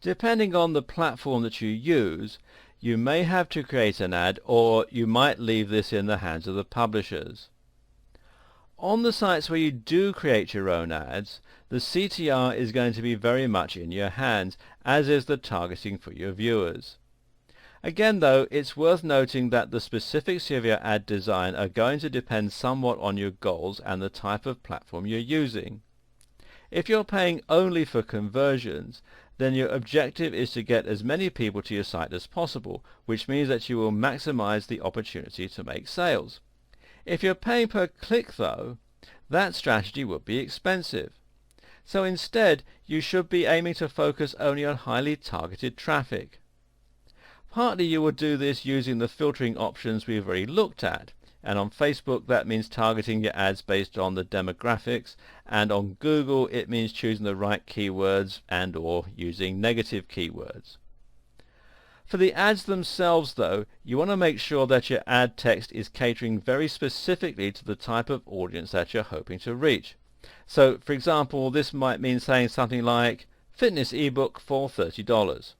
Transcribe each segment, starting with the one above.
Depending on the platform that you use, you may have to create an ad, or you might leave this in the hands of the publishers. On the sites where you do create your own ads, the CTR is going to be very much in your hands, as is the targeting for your viewers. Again though, it's worth noting that the specifics of your ad design are going to depend somewhat on your goals and the type of platform you're using. If you're paying only for conversions, then your objective is to get as many people to your site as possible, which means that you will maximize the opportunity to make sales. If you're paying per click though, that strategy would be expensive. So instead, you should be aiming to focus only on highly targeted traffic. Partly you will do this using the filtering options we've already looked at, and on Facebook that means targeting your ads based on the demographics, and on Google it means choosing the right keywords and or using negative keywords. For the ads themselves though, you want to make sure that your ad text is catering very specifically to the type of audience that you're hoping to reach. So for example, this might mean saying something like fitness ebook for $30.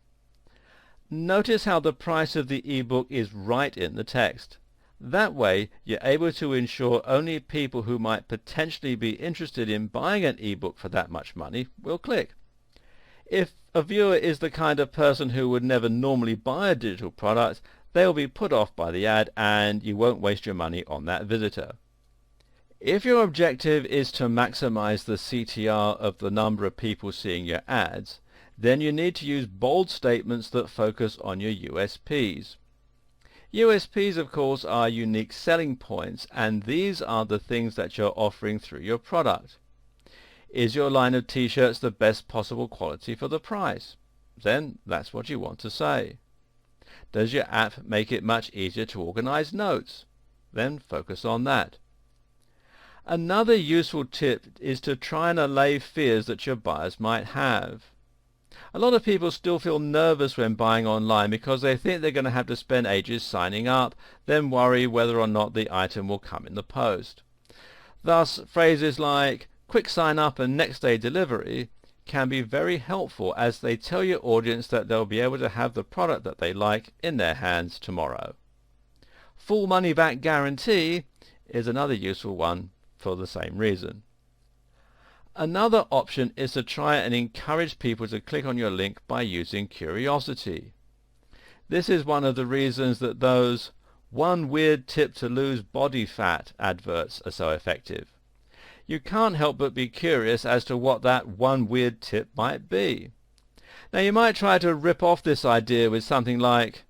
Notice how the price of the ebook is right in the text. That way you're able to ensure only people who might potentially be interested in buying an ebook for that much money will click. If a viewer is the kind of person who would never normally buy a digital product, they'll be put off by the ad and you won't waste your money on that visitor. If your objective is to maximize the CTR of the number of people seeing your ads, then you need to use bold statements that focus on your USPs. USPs, of course, are unique selling points, and these are the things that you're offering through your product. Is your line of t-shirts the best possible quality for the price? Then that's what you want to say. Does your app make it much easier to organize notes? Then focus on that. Another useful tip is to try and allay fears that your buyers might have. A lot of people still feel nervous when buying online because they think they're going to have to spend ages signing up, then worry whether or not the item will come in the post. Thus, phrases like quick sign up and next day delivery can be very helpful, as they tell your audience that they'll be able to have the product that they like in their hands tomorrow. Full money back guarantee is another useful one for the same reason. Another option is to try and encourage people to click on your link by using curiosity. This is one of the reasons that those "one weird tip to lose body fat" adverts are so effective. You can't help but be curious as to what that one weird tip might be. Now you might try to rip off this idea with something like,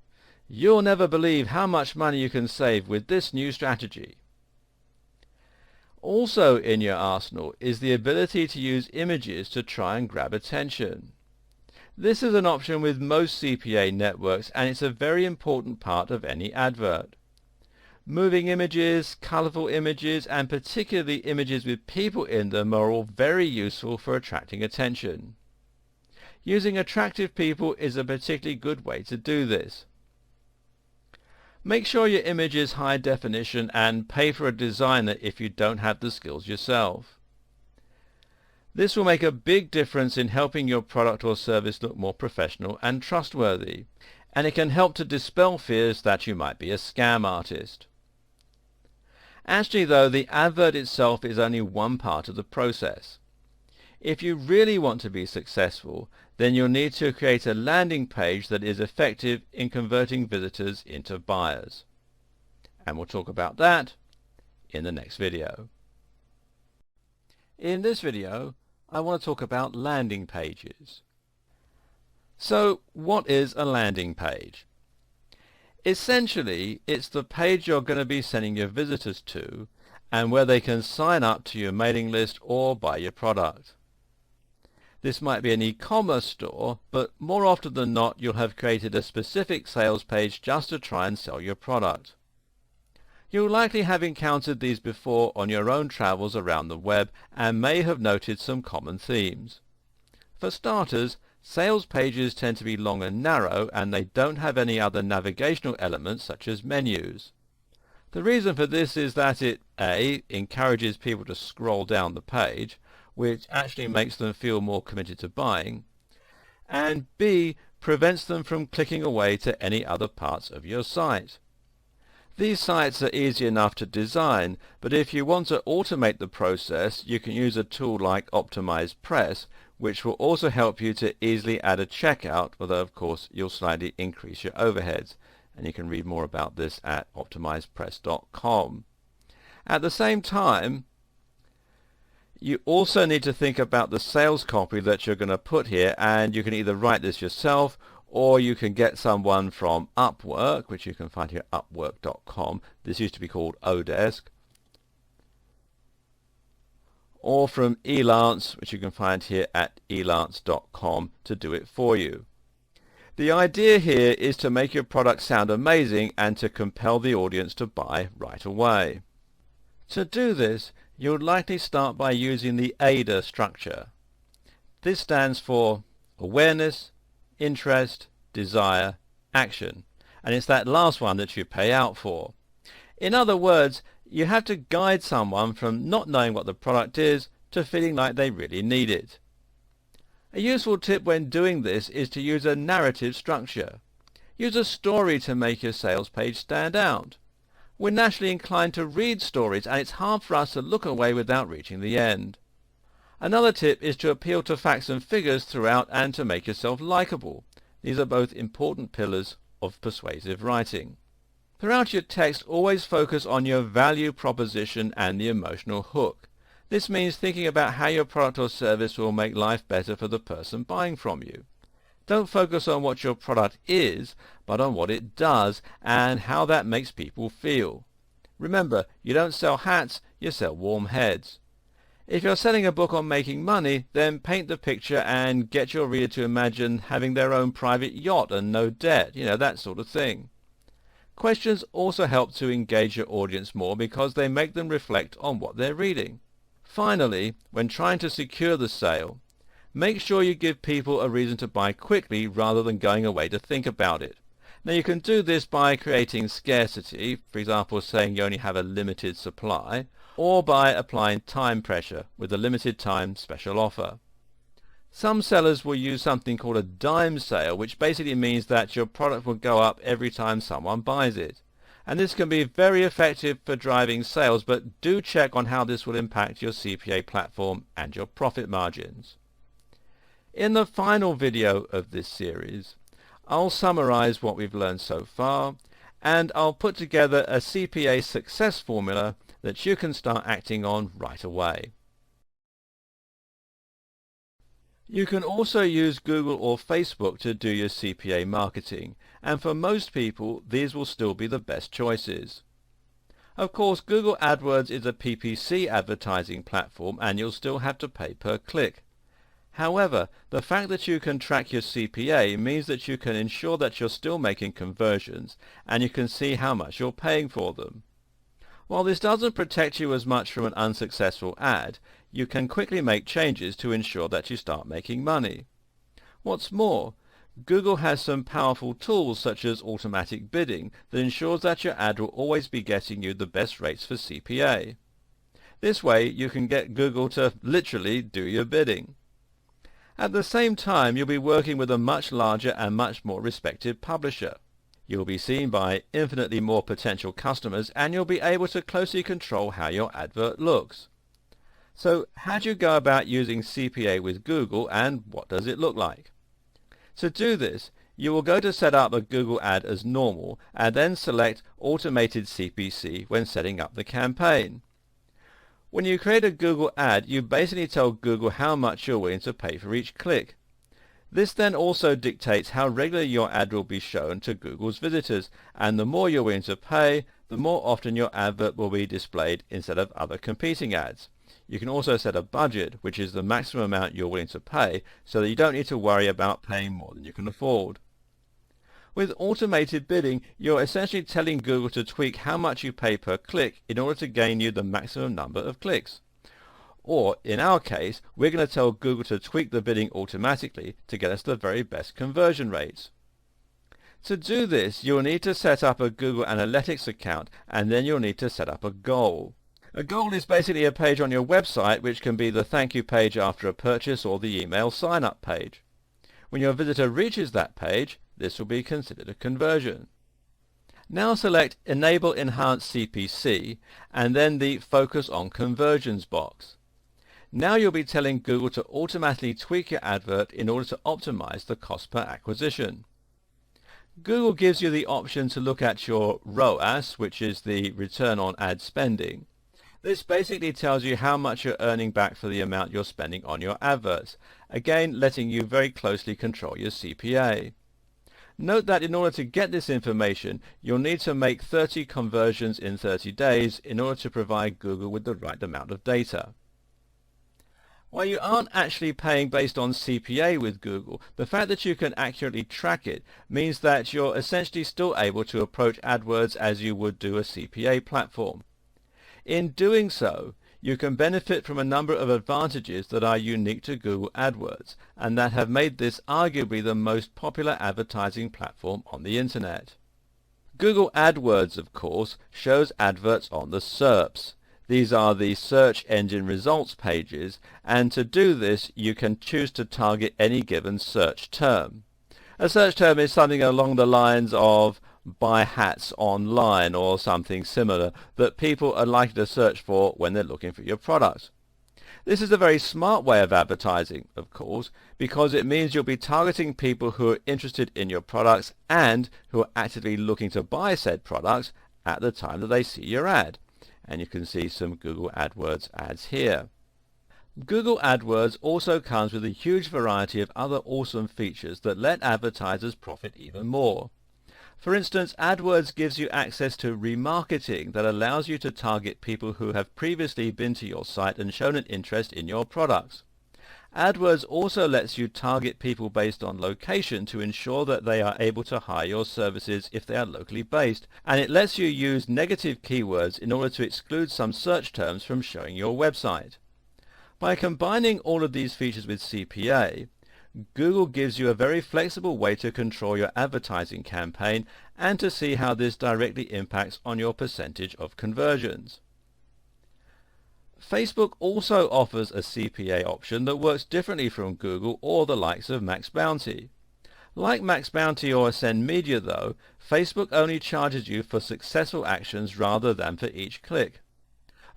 "You'll never believe how much money you can save with this new strategy." Also in your arsenal is the ability to use images to try and grab attention. This is an option with most CPA networks, and it's a very important part of any advert. Moving images, colorful images, and particularly images with people in them are all very useful for attracting attention. Using attractive people is a particularly good way to do this. Make sure your image is high definition and pay for a designer if you don't have the skills yourself. This will make a big difference in helping your product or service look more professional and trustworthy, and it can help to dispel fears that you might be a scam artist. Actually though, the advert itself is only one part of the process. If you really want to be successful, then you'll need to create a landing page that is effective in converting visitors into buyers. And we'll talk about that in the next video. In this video, I want to talk about landing pages. So, what is a landing page? Essentially, it's the page you're going to be sending your visitors to, and where they can sign up to your mailing list or buy your product. This might be an e-commerce store, but more often than not you'll have created a specific sales page just to try and sell your product. You'll likely have encountered these before on your own travels around the web and may have noted some common themes. For starters, sales pages tend to be long and narrow, and they don't have any other navigational elements such as menus. The reason for this is that it A. encourages people to scroll down the page, which actually makes them feel more committed to buying, and B, prevents them from clicking away to any other parts of your site. These sites are easy enough to design, but if you want to automate the process, you can use a tool like Optimize Press, which will also help you to easily add a checkout, although of course you'll slightly increase your overheads. And you can read more about this at optimizepress.com. At the same time, you also need to think about the sales copy that you're going to put here, and you can either write this yourself or you can get someone from Upwork, which you can find here at upwork.com. This used to be called Odesk. Or from Elance, which you can find here at elance.com, to do it for you. The idea here is to make your product sound amazing and to compel the audience to buy right away. To do this, you'll likely start by using the ADA structure. This stands for awareness, interest, desire, action, and it's that last one that you pay out for. In other words, you have to guide someone from not knowing what the product is to feeling like they really need it. A useful tip when doing this is to use a narrative structure. Use a story to make your sales page stand out. We're naturally inclined to read stories, and it's hard for us to look away without reaching the end. Another tip is to appeal to facts and figures throughout and to make yourself likable. These are both important pillars of persuasive writing. Throughout your text, always focus on your value proposition and the emotional hook. This means thinking about how your product or service will make life better for the person buying from you. Don't focus on what your product is, but on what it does and how that makes people feel. Remember, you don't sell hats, you sell warm heads. If you're selling a book on making money, then paint the picture and get your reader to imagine having their own private yacht and no debt, that sort of thing. Questions also help to engage your audience more because they make them reflect on what they're reading. Finally, when trying to secure the sale, make sure you give people a reason to buy quickly rather than going away to think about it. Now you can do this by creating scarcity, for example saying you only have a limited supply, or by applying time pressure with a limited time special offer. Some sellers will use something called a dime sale, which basically means that your product will go up every time someone buys it. And this can be very effective for driving sales, but do check on how this will impact your CPA platform and your profit margins. In the final video of this series, I'll summarize what we've learned so far, and I'll put together a CPA success formula that you can start acting on right away. You can also use Google or Facebook to do your CPA marketing, and for most people these will still be the best choices. Of course, Google AdWords is a PPC advertising platform and you'll still have to pay per click. However, the fact that you can track your CPA means that you can ensure that you're still making conversions and you can see how much you're paying for them. While this doesn't protect you as much from an unsuccessful ad, you can quickly make changes to ensure that you start making money. What's more, Google has some powerful tools such as automatic bidding that ensures that your ad will always be getting you the best rates for CPA. This way you can get Google to literally do your bidding. At the same time, you'll be working with a much larger and much more respected publisher. You'll be seen by infinitely more potential customers and you'll be able to closely control how your advert looks. So how do you go about using CPA with Google and what does it look like? To do this, you will go to set up a Google ad as normal and then select Automated CPC when setting up the campaign. When you create a Google ad, you basically tell Google how much you're willing to pay for each click. This then also dictates how regularly your ad will be shown to Google's visitors, and the more you're willing to pay, the more often your advert will be displayed instead of other competing ads. You can also set a budget, which is the maximum amount you're willing to pay, so that you don't need to worry about paying more than you can afford. With automated bidding, you're essentially telling Google to tweak how much you pay per click in order to gain you the maximum number of clicks. Or, in our case, we're going to tell Google to tweak the bidding automatically to get us the very best conversion rates. To do this, you'll need to set up a Google Analytics account, and then you'll need to set up a goal. A goal is basically a page on your website, which can be the thank you page after a purchase or the email sign-up page. When your visitor reaches that page, this will be considered a conversion. Now select Enable Enhanced CPC and then the Focus on Conversions box. Now you'll be telling Google to automatically tweak your advert in order to optimize the cost per acquisition. Google gives you the option to look at your ROAS, which is the return on ad spending. This basically tells you how much you're earning back for the amount you're spending on your adverts, again letting you very closely control your CPA. Note that in order to get this information, you'll need to make 30 conversions in 30 days in order to provide Google with the right amount of data. While you aren't actually paying based on CPA with Google, the fact that you can accurately track it means that you're essentially still able to approach AdWords as you would do a CPA platform. In doing so, you can benefit from a number of advantages that are unique to Google AdWords and that have made this arguably the most popular advertising platform on the internet. Google AdWords, of course, shows adverts on the SERPs. These are the search engine results pages, and to do this you can choose to target any given search term. A search term is something along the lines of buy hats online or something similar that people are likely to search for when they're looking for your products. This is a very smart way of advertising, of course, because it means you'll be targeting people who are interested in your products and who are actively looking to buy said products at the time that they see your ad. And you can see some Google AdWords ads here. Google AdWords also comes with a huge variety of other awesome features that let advertisers profit even more. For instance, AdWords gives you access to remarketing that allows you to target people who have previously been to your site and shown an interest in your products. AdWords also lets you target people based on location to ensure that they are able to hire your services if they are locally based, and it lets you use negative keywords in order to exclude some search terms from showing your website. By combining all of these features with CPA, Google gives you a very flexible way to control your advertising campaign and to see how this directly impacts on your percentage of conversions. Facebook also offers a CPA option that works differently from Google or the likes of Max Bounty. Like Max Bounty or Ascend Media though, Facebook only charges you for successful actions rather than for each click.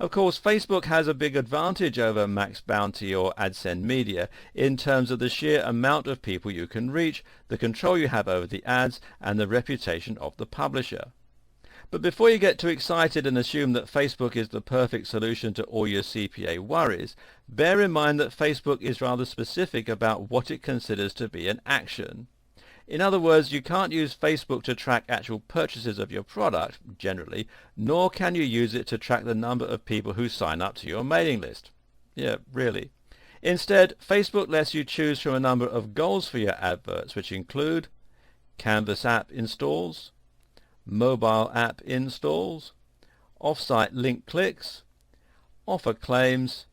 Of course, Facebook has a big advantage over Max Bounty or Ascend Media in terms of the sheer amount of people you can reach, the control you have over the ads, and the reputation of the publisher. But before you get too excited and assume that Facebook is the perfect solution to all your CPA worries, bear in mind that Facebook is rather specific about what it considers to be an action. In other words, you can't use Facebook to track actual purchases of your product, generally, nor can you use it to track the number of people who sign up to your mailing list. Yeah, really. Instead, Facebook lets you choose from a number of goals for your adverts, which include Canvas app installs, mobile app installs, off-site link clicks, offer claims,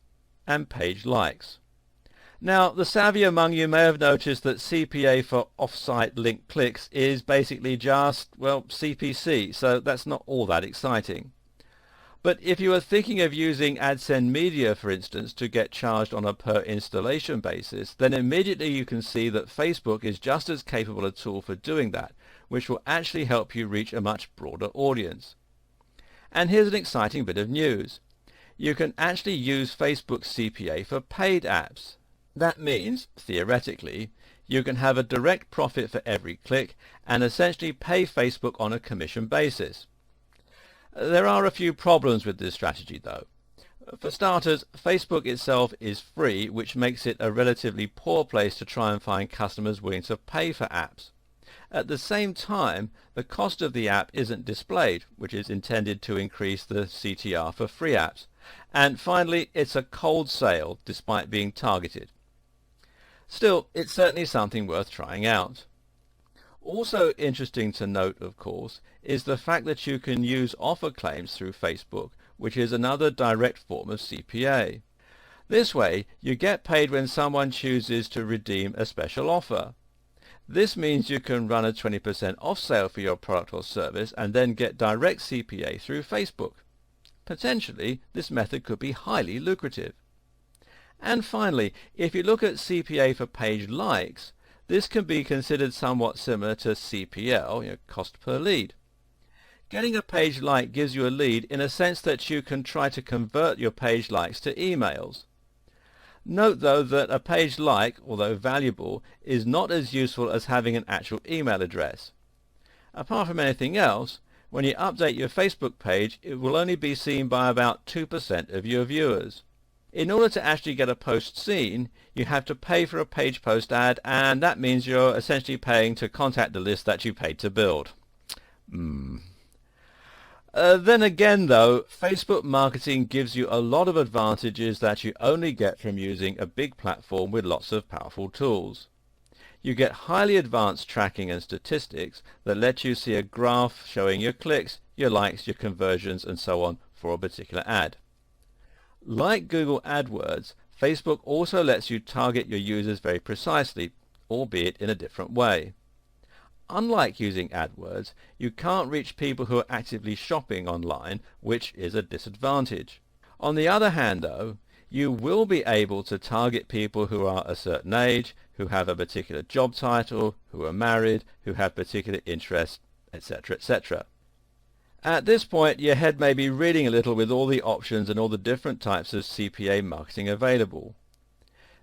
and page likes. Now, the savvy among you may have noticed that CPA for off-site link clicks is basically just, well, CPC, so that's not all that exciting. But if you are thinking of using Ascend Media, for instance, to get charged on a per installation basis, then immediately you can see that Facebook is just as capable a tool for doing that, which will actually help you reach a much broader audience. And here's an exciting bit of news. You can actually use Facebook's CPA for paid apps. That means, theoretically, you can have a direct profit for every click and essentially pay Facebook on a commission basis. There are a few problems with this strategy though. For starters, Facebook itself is free, which makes it a relatively poor place to try and find customers willing to pay for apps. At the same time, the cost of the app isn't displayed, which is intended to increase the CTR for free apps. And finally, it's a cold sale despite being targeted. Still, it's certainly something worth trying out. Also interesting to note, of course, is the fact that you can use offer claims through Facebook, which is another direct form of CPA. This way, you get paid when someone chooses to redeem a special offer. This means you can run a 20% off sale for your product or service and then get direct CPA through Facebook. Potentially, this method could be highly lucrative. And finally, if you look at CPA for page likes, This can be considered somewhat similar to CPL, cost per lead. Getting a page like gives you a lead in a sense that you can try to convert your page likes to emails. Note though that a page like, although valuable, is not as useful as having an actual email address. Apart from anything else, when you update your Facebook page, it will only be seen by about 2% of your viewers. In order to actually get a post seen, you have to pay for a page post ad, and that means you're essentially paying to contact the list that you paid to build. Then again though, Facebook marketing gives you a lot of advantages that you only get from using a big platform with lots of powerful tools. You get highly advanced tracking and statistics that let you see a graph showing your clicks, your likes, your conversions and so on for a particular ad. Like Google AdWords, Facebook also lets you target your users very precisely, albeit in a different way. Unlike using AdWords, you can't reach people who are actively shopping online, which is a disadvantage. On the other hand though, you will be able to target people who are a certain age, who have a particular job title, who are married, who have particular interests, etc., etc. At this point, your head may be reeling a little with all the options and all the different types of CPA marketing available.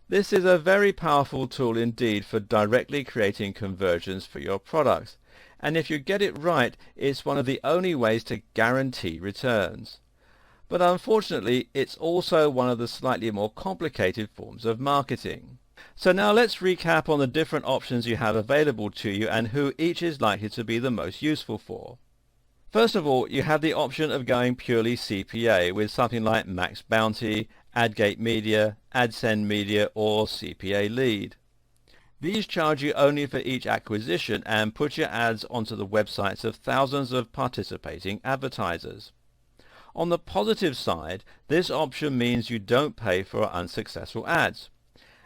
This is a very powerful tool indeed for directly creating conversions for your products, and if you get it right, it's one of the only ways to guarantee returns. But unfortunately, it's also one of the slightly more complicated forms of marketing. So now let's recap on the different options you have available to you and who each is likely to be the most useful for. First of all, you have the option of going purely CPA with something like Max Bounty, AdGate Media, AdSend Media or CPA Lead. These charge you only for each acquisition and put your ads onto the websites of thousands of participating advertisers. On the positive side, this option means you don't pay for unsuccessful ads.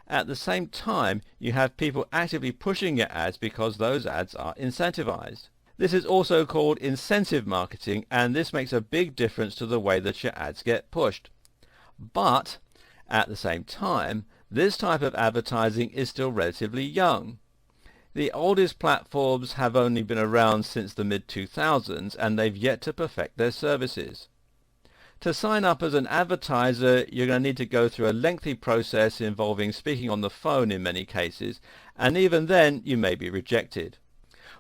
At the same time, you have people actively pushing your ads because those ads are incentivized. This is also called incentive marketing, and this makes a big difference to the way that your ads get pushed. But at the same time, this type of advertising is still relatively young. The oldest platforms have only been around since the mid-2000s, and they've yet to perfect their services. To sign up as an advertiser, you're going to need to go through a lengthy process involving speaking on the phone in many cases, and even then you may be rejected.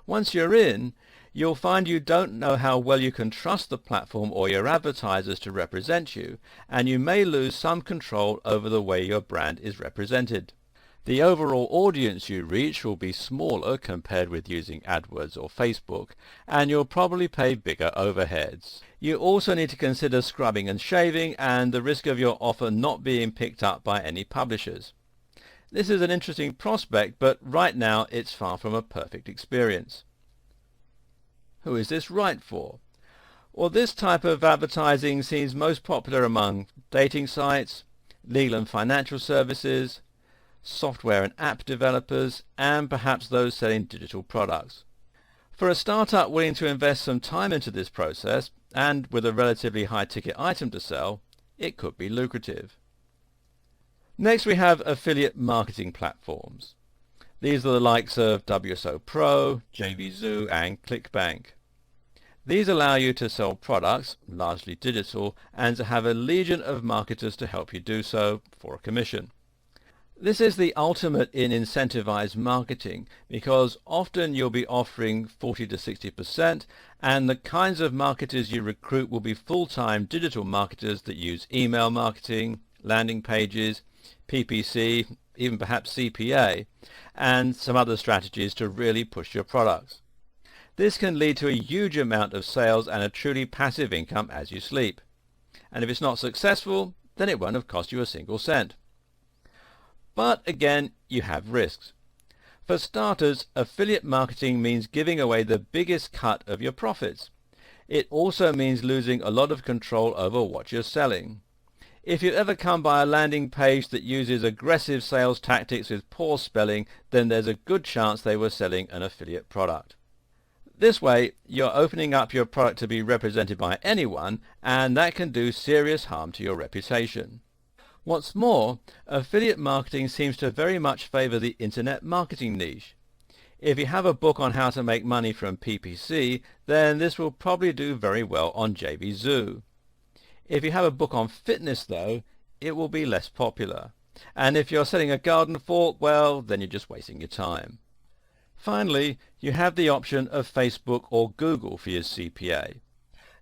Once you're in, you'll find you don't know how well you can trust the platform or your advertisers to represent you, and you may lose some control over the way your brand is represented. The overall audience you reach will be smaller compared with using AdWords or Facebook, and you'll probably pay bigger overheads. You also need to consider scrubbing and shaving and the risk of your offer not being picked up by any publishers. This is an interesting prospect, but right now it's far from a perfect experience. Who is this right for? Well, this type of advertising seems most popular among dating sites, legal and financial services, software and app developers, and perhaps those selling digital products. For a startup willing to invest some time into this process, and with a relatively high ticket item to sell, it could be lucrative. Next we have affiliate marketing platforms. These are the likes of WSO Pro, JVZoo and ClickBank. These allow you to sell products, largely digital, and to have a legion of marketers to help you do so for a commission. This is the ultimate in incentivized marketing because often you'll be offering 40 to 60%, and the kinds of marketers you recruit will be full-time digital marketers that use email marketing, landing pages, PPC, even perhaps CPA, and some other strategies to really push your products. This can lead to a huge amount of sales and a truly passive income as you sleep. And if it's not successful, then it won't have cost you a single cent. But again, you have risks. For starters, affiliate marketing means giving away the biggest cut of your profits. It also means losing a lot of control over what you're selling. If you ever come by a landing page that uses aggressive sales tactics with poor spelling, then there's a good chance they were selling an affiliate product. This way, you're opening up your product to be represented by anyone, and that can do serious harm to your reputation. What's more, affiliate marketing seems to very much favor the internet marketing niche. If you have a book on how to make money from PPC, then this will probably do very well on JVZoo. If you have a book on fitness though, it will be less popular. And if you're selling a garden fork, well, then you're just wasting your time. Finally, you have the option of Facebook or Google for your CPA.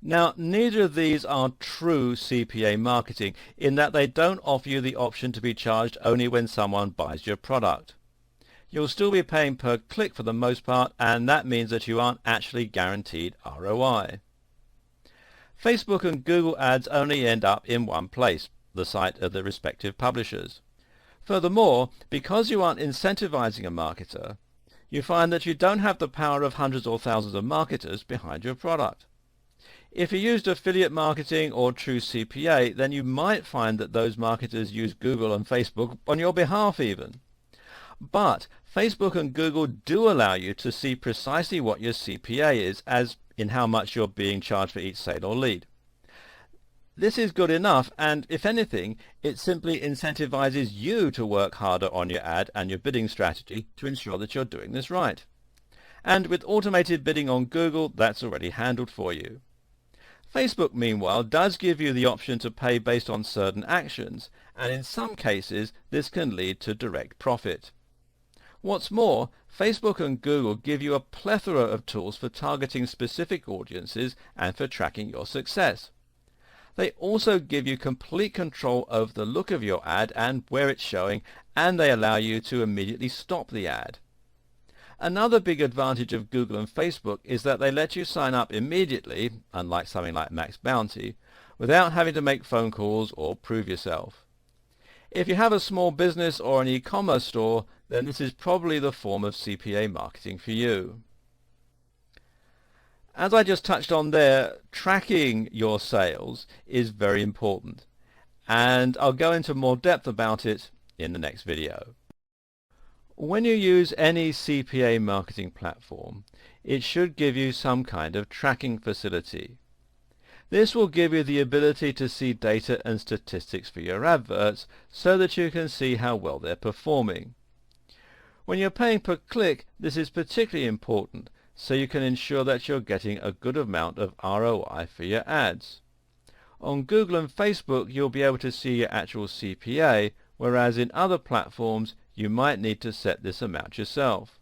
Now, neither of these are true CPA marketing in that they don't offer you the option to be charged only when someone buys your product. You'll still be paying per click for the most part, and that means that you aren't actually guaranteed ROI. Facebook and Google ads only end up in one place, the site of the respective publishers. Furthermore, because you aren't incentivizing a marketer, you find that you don't have the power of hundreds or thousands of marketers behind your product. If you used affiliate marketing or true CPA, then you might find that those marketers use Google and Facebook on your behalf even. But Facebook and Google do allow you to see precisely what your CPA is, as in how much you're being charged for each sale or lead. This is good enough, and if anything, it simply incentivizes you to work harder on your ad and your bidding strategy to ensure that you're doing this right. And with automated bidding on Google, that's already handled for you. Facebook, meanwhile, does give you the option to pay based on certain actions, and in some cases this can lead to direct profit. What's more, Facebook and Google give you a plethora of tools for targeting specific audiences and for tracking your success. They also give you complete control over the look of your ad and where it's showing, and they allow you to immediately stop the ad. Another big advantage of Google and Facebook is that they let you sign up immediately, unlike something like Max Bounty, without having to make phone calls or prove yourself. If you have a small business or an e-commerce store, then this is probably the form of CPA marketing for you. As I just touched on there, tracking your sales is very important, and I'll go into more depth about it in the next video. When you use any CPA marketing platform, it should give you some kind of tracking facility. This will give you the ability to see data and statistics for your adverts so that you can see how well they're performing. When you're paying per click, this is particularly important, so you can ensure that you're getting a good amount of ROI for your ads. On Google and Facebook, you'll be able to see your actual CPA, whereas in other platforms, you might need to set this amount yourself.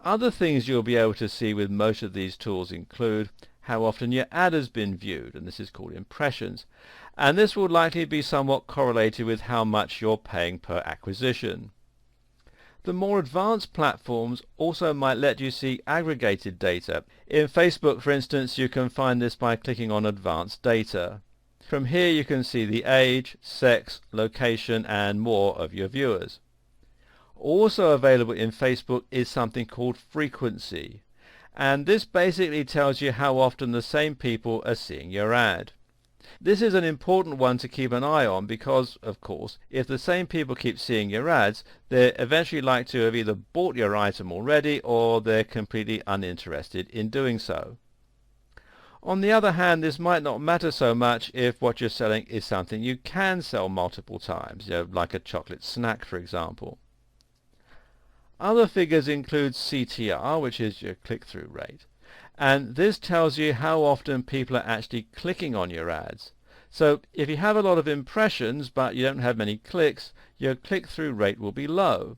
Other things you'll be able to see with most of these tools include how often your ad has been viewed, and this is called impressions, and this will likely be somewhat correlated with how much you're paying per acquisition. The more advanced platforms also might let you see aggregated data. In Facebook, for instance, you can find this by clicking on Advanced Data. From here you can see the age, sex, location and more of your viewers. Also available in Facebook is something called frequency, and this basically tells you how often the same people are seeing your ad. This is an important one to keep an eye on because, of course, if the same people keep seeing your ads, they're eventually likely to have either bought your item already or they're completely uninterested in doing so. On the other hand, this might not matter so much if what you're selling is something you can sell multiple times, like a chocolate snack, for example. Other figures include CTR, which is your click-through rate, and this tells you how often people are actually clicking on your ads. So if you have a lot of impressions but you don't have many clicks, your click-through rate will be low.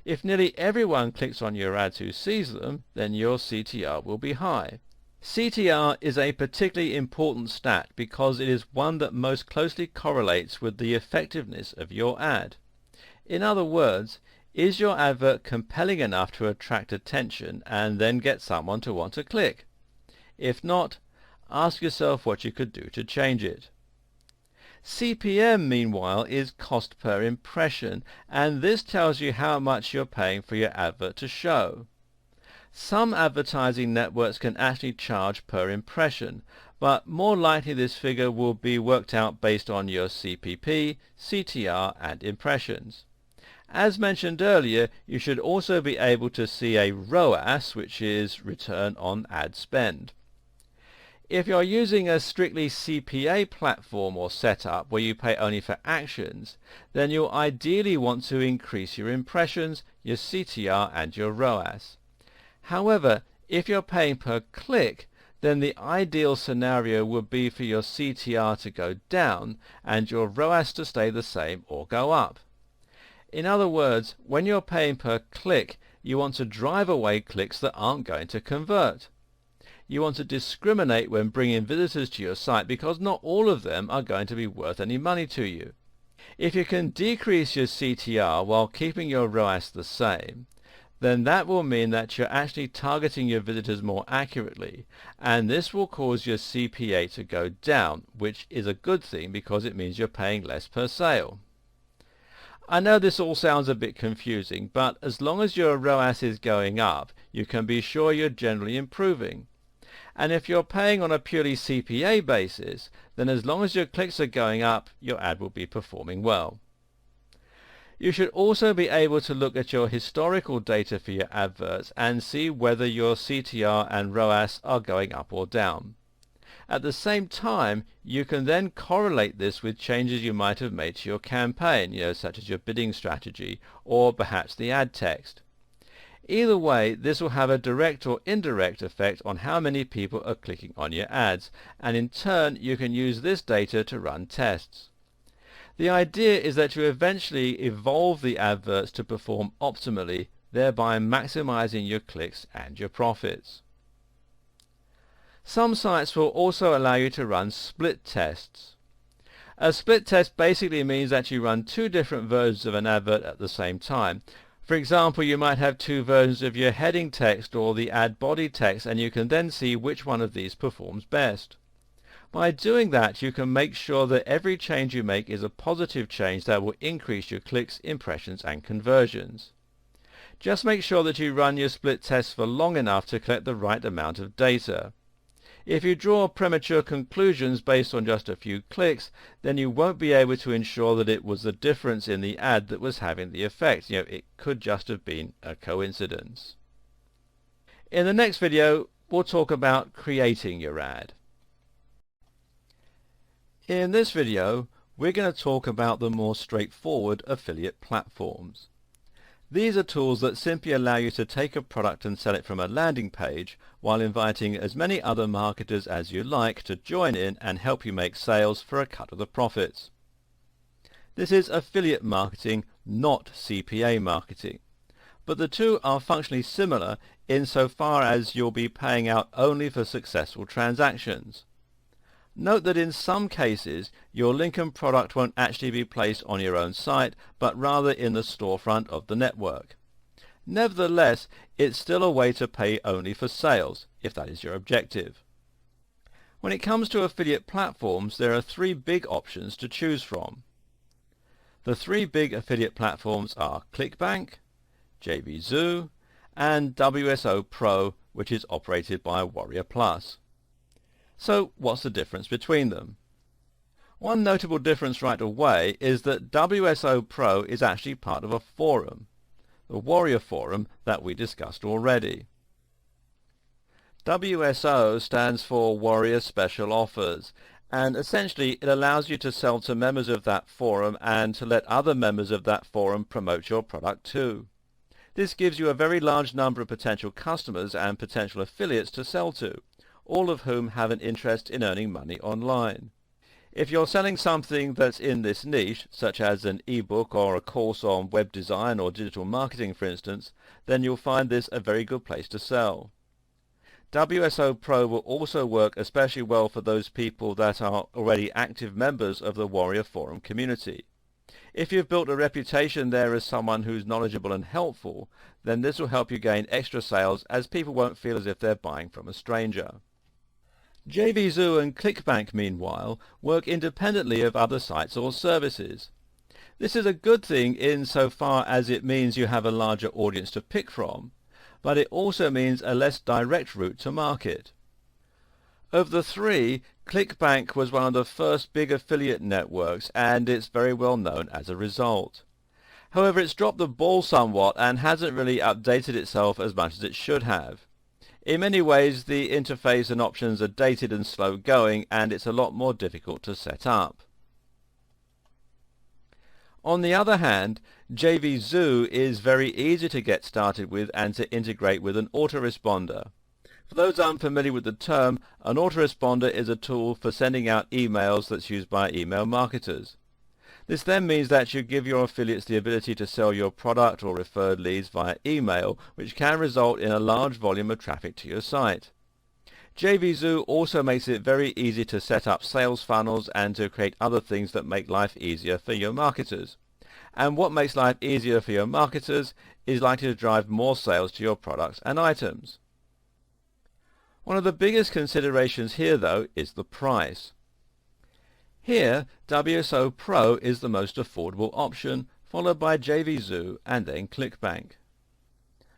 If nearly everyone clicks on your ads who sees them, then your CTR will be high. CTR is a particularly important stat because it is one that most closely correlates with the effectiveness of your ad. In other words, is your advert compelling enough to attract attention and then get someone to want to click? If not, ask yourself what you could do to change it. CPM, meanwhile, is cost per impression, and this tells you how much you're paying for your advert to show. Some advertising networks can actually charge per impression, but more likely this figure will be worked out based on your CPP, CTR and impressions. As mentioned earlier, you should also be able to see a ROAS, which is return on ad spend. If you're using a strictly CPA platform or setup where you pay only for actions, then you'll ideally want to increase your impressions, your CTR and your ROAS. However, if you're paying per click, then the ideal scenario would be for your CTR to go down and your ROAS to stay the same or go up. In other words, when you're paying per click, you want to drive away clicks that aren't going to convert. You want to discriminate when bringing visitors to your site because not all of them are going to be worth any money to you. If you can decrease your CTR while keeping your ROAS the same, then that will mean that you're actually targeting your visitors more accurately, and this will cause your CPA to go down, which is a good thing because it means you're paying less per sale. I know this all sounds a bit confusing, but as long as your ROAS is going up, you can be sure you're generally improving. And if you're paying on a purely CPA basis, then as long as your clicks are going up, your ad will be performing well. You should also be able to look at your historical data for your adverts and see whether your CTR and ROAS are going up or down. At the same time, you can then correlate this with changes you might have made to your campaign, such as your bidding strategy or perhaps the ad text. Either way, this will have a direct or indirect effect on how many people are clicking on your ads, and in turn you can use this data to run tests. The idea is that you eventually evolve the adverts to perform optimally, thereby maximizing your clicks and your profits. Some sites will also allow you to run split tests. A split test basically means that you run two different versions of an advert at the same time. For example, you might have two versions of your heading text or the ad body text, and you can then see which one of these performs best. By doing that, you can make sure that every change you make is a positive change that will increase your clicks, impressions and conversions. Just make sure that you run your split tests for long enough to collect the right amount of data. If you draw premature conclusions based on just a few clicks, then you won't be able to ensure that it was the difference in the ad that was having the effect. It could just have been a coincidence. In the next video, we'll talk about creating your ad. In this video, we're going to talk about the more straightforward affiliate platforms. These are tools that simply allow you to take a product and sell it from a landing page while inviting as many other marketers as you like to join in and help you make sales for a cut of the profits. This is affiliate marketing, not CPA marketing. But the two are functionally similar insofar as you'll be paying out only for successful transactions. Note that in some cases, your link and product won't actually be placed on your own site, but rather in the storefront of the network. Nevertheless, it's still a way to pay only for sales, if that is your objective. When it comes to affiliate platforms, there are three big options to choose from. The three big affiliate platforms are ClickBank, JVZoo, and WSO Pro, which is operated by Warrior Plus. So what's the difference between them? One notable difference right away is that WSO Pro is actually part of a forum, the Warrior Forum that we discussed already. WSO stands for Warrior Special Offers, and essentially it allows you to sell to members of that forum and to let other members of that forum promote your product too. This gives you a very large number of potential customers and potential affiliates to sell to, all of whom have an interest in earning money online. If you're selling something that's in this niche, such as an ebook or a course on web design or digital marketing for instance, then you'll find this a very good place to sell. WSO Pro will also work especially well for those people that are already active members of the Warrior Forum community. If you've built a reputation there as someone who's knowledgeable and helpful, then this will help you gain extra sales as people won't feel as if they're buying from a stranger. JVZoo and ClickBank, meanwhile, work independently of other sites or services. This is a good thing insofar as it means you have a larger audience to pick from, but it also means a less direct route to market. Of the three, ClickBank was one of the first big affiliate networks, and it's very well known as a result. However, it's dropped the ball somewhat and hasn't really updated itself as much as it should have. In many ways, the interface and options are dated and slow going, and it's a lot more difficult to set up. On the other hand, JVZoo is very easy to get started with and to integrate with an autoresponder. For those unfamiliar with the term, an autoresponder is a tool for sending out emails that's used by email marketers. This then means that you give your affiliates the ability to sell your product or referred leads via email, which can result in a large volume of traffic to your site. JVZoo also makes it very easy to set up sales funnels and to create other things that make life easier for your marketers. And what makes life easier for your marketers is likely to drive more sales to your products and items. One of the biggest considerations here, though, is the price. Here, WSO Pro is the most affordable option, followed by JVZoo and then ClickBank.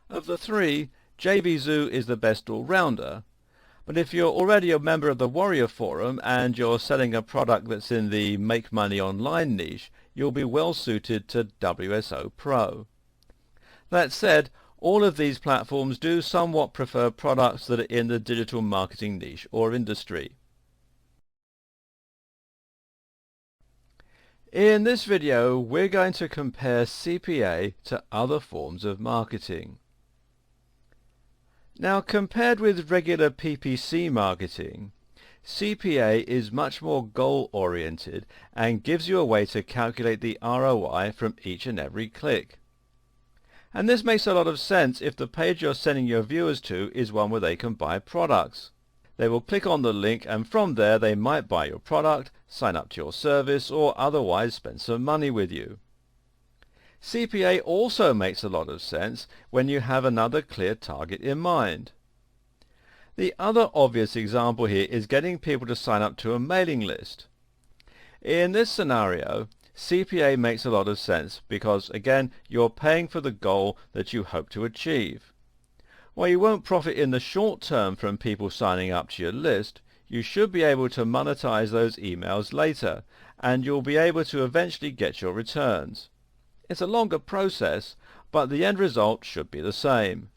Of the three, JVZoo is the best all-rounder, but if you're already a member of the Warrior Forum and you're selling a product that's in the Make Money Online niche, you'll be well suited to WSO Pro. That said, all of these platforms do somewhat prefer products that are in the digital marketing niche or industry. In this video, we're going to compare CPA to other forms of marketing. Now, compared with regular PPC marketing, CPA is much more goal-oriented and gives you a way to calculate the ROI from each and every click. And this makes a lot of sense if the page you're sending your viewers to is one where they can buy products. They will click on the link, and from there they might buy your product, sign up to your service, or otherwise spend some money with you. CPA also makes a lot of sense when you have another clear target in mind. The other obvious example here is getting people to sign up to a mailing list. In this scenario, CPA makes a lot of sense because, again, you're paying for the goal that you hope to achieve. While you won't profit in the short term from people signing up to your list, you should be able to monetize those emails later, and you'll be able to eventually get your returns. It's a longer process, but the end result should be the same.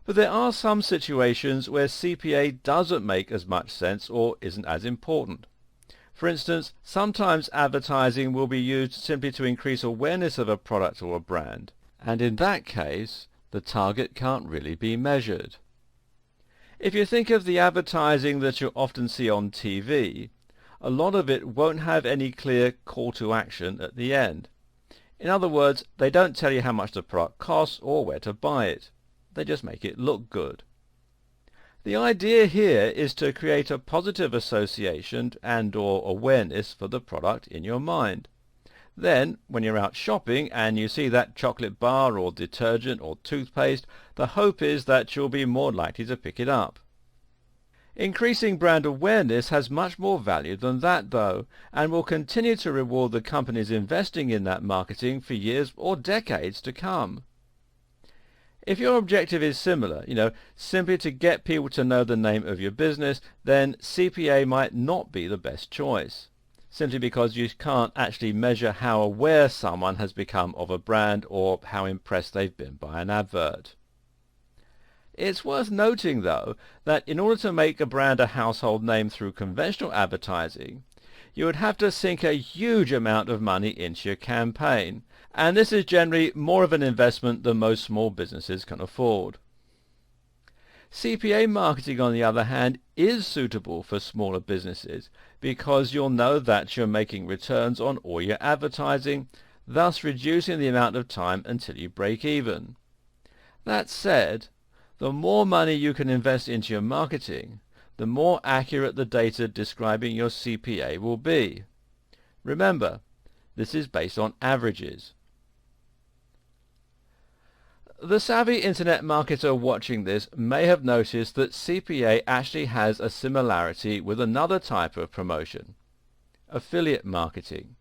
But there are some situations where CPA doesn't make as much sense or isn't as important. For instance, sometimes advertising will be used simply to increase awareness of a product or a brand, and in that case, the target can't really be measured. If you think of the advertising that you often see on TV, a lot of it won't have any clear call to action at the end. In other words, they don't tell you how much the product costs or where to buy it. They just make it look good. The idea here is to create a positive association and/or awareness for the product in your mind. Then, when you're out shopping and you see that chocolate bar or detergent or toothpaste, the hope is that you'll be more likely to pick it up. Increasing brand awareness has much more value than that, though, and will continue to reward the companies investing in that marketing for years or decades to come. If your objective is similar, simply to get people to know the name of your business, then CPA might not be the best choice, simply because you can't actually measure how aware someone has become of a brand or how impressed they've been by an advert. It's worth noting, though, that in order to make a brand a household name through conventional advertising, you would have to sink a huge amount of money into your campaign, and this is generally more of an investment than most small businesses can afford. CPA marketing, on the other hand, is suitable for smaller businesses because you'll know that you're making returns on all your advertising, thus reducing the amount of time until you break even. That said, the more money you can invest into your marketing, the more accurate the data describing your CPA will be. Remember, this is based on averages. The savvy internet marketer watching this may have noticed that CPA actually has a similarity with another type of promotion: affiliate marketing.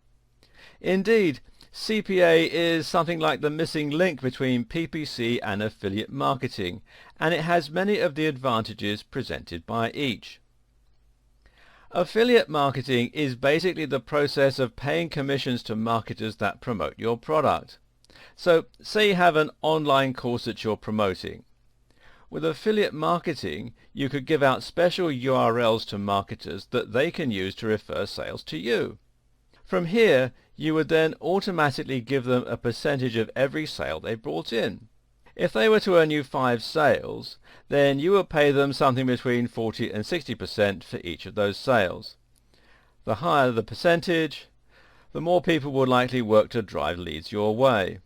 Indeed, CPA is something like the missing link between PPC and affiliate marketing, and it has many of the advantages presented by each. Affiliate marketing is basically the process of paying commissions to marketers that promote your product. So, say you have an online course that you're promoting. With affiliate marketing, you could give out special URLs to marketers that they can use to refer sales to you. From here, you would then automatically give them a percentage of every sale they brought in. If they were to earn you 5 sales, then you would pay them something between 40 and 60% for each of those sales. The higher the percentage, the more people would likely work to drive leads your way.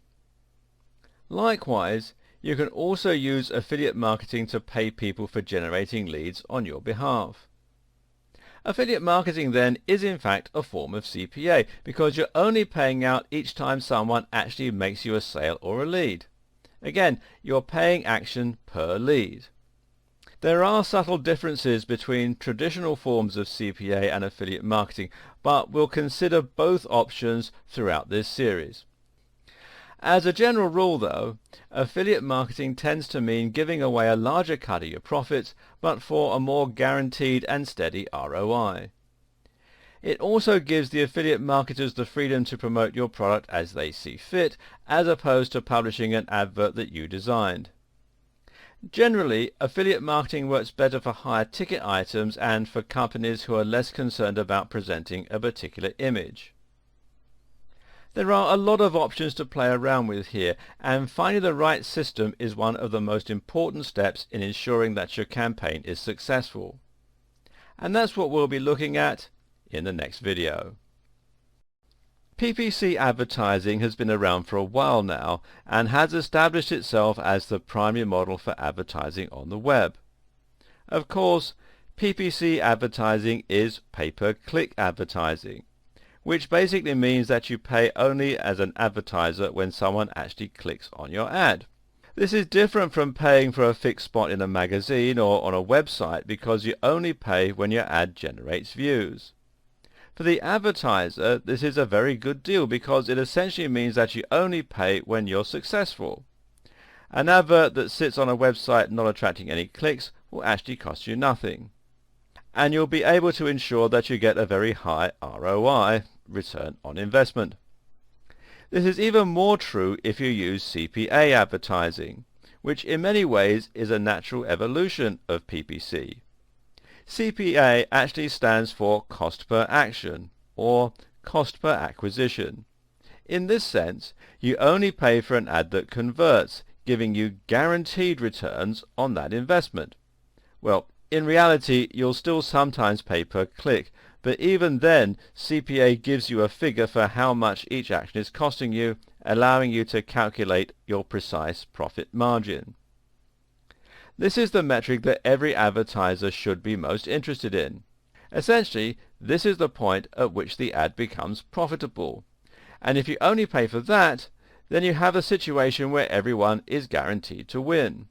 Likewise, you can also use affiliate marketing to pay people for generating leads on your behalf. Affiliate marketing then is in fact a form of CPA because you're only paying out each time someone actually makes you a sale or a lead. Again, you're paying action per lead. There are subtle differences between traditional forms of CPA and affiliate marketing, but we'll consider both options throughout this series. As a general rule though, affiliate marketing tends to mean giving away a larger cut of your profits, but for a more guaranteed and steady ROI. It also gives the affiliate marketers the freedom to promote your product as they see fit, as opposed to publishing an advert that you designed. Generally, affiliate marketing works better for higher ticket items and for companies who are less concerned about presenting a particular image. There are a lot of options to play around with here, and finding the right system is one of the most important steps in ensuring that your campaign is successful. And that's what we'll be looking at in the next video. PPC advertising has been around for a while now and has established itself as the primary model for advertising on the web. Of course, PPC advertising is pay-per-click advertising, which basically means that you pay only as an advertiser when someone actually clicks on your ad. This is different from paying for a fixed spot in a magazine or on a website because you only pay when your ad generates views. For the advertiser, this is a very good deal because it essentially means that you only pay when you're successful. An advert that sits on a website not attracting any clicks will actually cost you nothing. And you'll be able to ensure that you get a very high ROI, return on investment. This is even more true if you use CPA advertising, which in many ways is a natural evolution of PPC. CPA actually stands for cost per action, or cost per acquisition. In this sense, you only pay for an ad that converts, giving you guaranteed returns on that investment. Well, in reality, you'll still sometimes pay per click, but even then, CPA gives you a figure for how much each action is costing you, allowing you to calculate your precise profit margin. This is the metric that every advertiser should be most interested in. Essentially, this is the point at which the ad becomes profitable. And if you only pay for that, then you have a situation where everyone is guaranteed to win.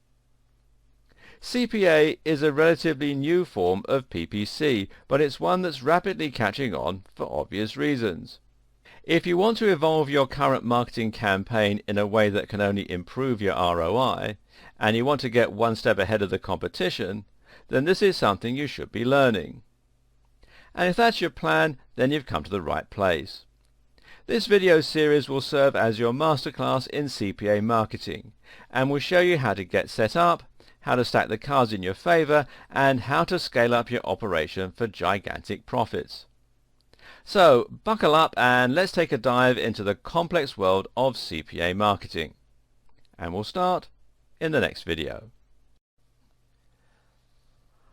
CPA is a relatively new form of PPC, but it's one that's rapidly catching on for obvious reasons. If you want to evolve your current marketing campaign in a way that can only improve your ROI, and you want to get one step ahead of the competition, then this is something you should be learning. And if that's your plan, then you've come to the right place. This video series will serve as your masterclass in CPA marketing, and will show you how to get set up, how to stack the cards in your favor, and how to scale up your operation for gigantic profits. So, buckle up and let's take a dive into the complex world of CPA marketing. And we'll start in the next video.